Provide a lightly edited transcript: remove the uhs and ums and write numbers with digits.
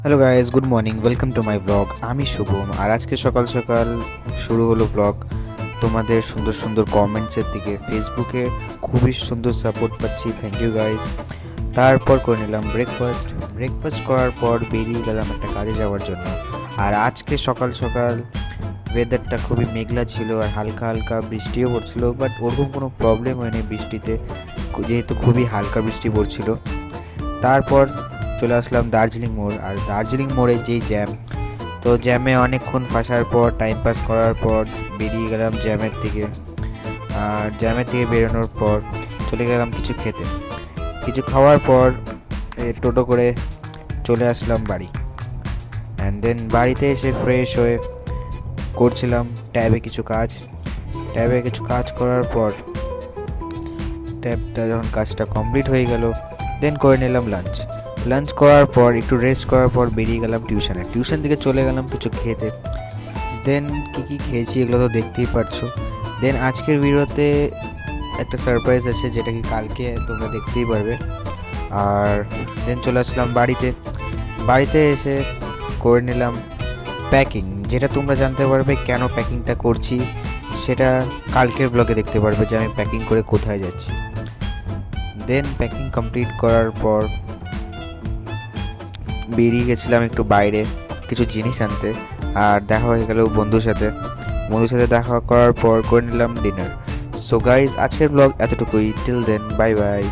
Hello guys, good morning, welcome to my blog. আমি শুভম, আর আজকে সকাল সকাল শুরু হলো ব্লগ। তোমাদের সুন্দর সুন্দর কমেন্টসের দিকে ফেসবুকে খুবই সুন্দর সাপোর্ট পাচ্ছি, থ্যাংক ইউ গাইস। তারপর করে নিলাম ব্রেকফাস্ট করার পর বেরিয়ে গেলাম একটা কাজে যাওয়ার জন্য। আর আজকে সকাল সকাল ওয়েদারটা খুবই মেঘলা ছিল আর হালকা হালকা বৃষ্টিও পড়ছিল, বাট ওরকম কোনো প্রবলেম হয়নি বৃষ্টিতে, যেহেতু খুবই হালকা বৃষ্টি পড়ছিল। তারপর চলে আসলাম দার্জিলিং মোড়, আর দার্জিলিং মোড়ে যেই জ্যাম, তো জ্যামে অনেকক্ষণ ফাঁসার পর টাইম পাস করার পর বেরিয়ে গেলাম জ্যামের থেকে। আর জ্যামের থেকে বেরোনোর পর চলে গেলাম কিছু খেতে। কিছু খাওয়ার পর টোটো করে চলে আসলাম বাড়ি। অ্যান্ড দেন বাড়িতে এসে ফ্রেশ হয়ে করছিলাম ট্যাবে কিছু কাজ করার পর ট্যাবটা যখন কাজটা কমপ্লিট হয়ে গেল, দেন করে নিলাম লাঞ্চ করার পর একটু রেস্ট করার পর বেরিয়ে গেলাম টিউশন থেকে চলে গেলাম কিছু খেতে। দেন কী খেয়েছি এগুলো তো দেখতেই পারছো। দেন আজকের ভিডিওতে একটা সারপ্রাইজ আছে, যেটা কি কালকে তোমরা দেখতেই পারবে। আর দেন চলে আসলাম বাড়িতে এসে করে নিলাম প্যাকিং, যেটা তোমরা জানতে পারবে কেন প্যাকিংটা করছি, সেটা কালকের ব্লগে দেখতে পারবে যে আমি প্যাকিং করে কোথায় যাচ্ছি। দেন প্যাকিং কমপ্লিট করার পর বেরিয়ে গেছিলাম একটু বাইরে কিছু জিনিস আনতে, আর দেখা হয়ে গেল বন্ধুর সাথে দেখা করার পর করে নিলাম ডিনার। সো গাইজ, আজকের ব্লগ এতটুকুই। Till then, bye by.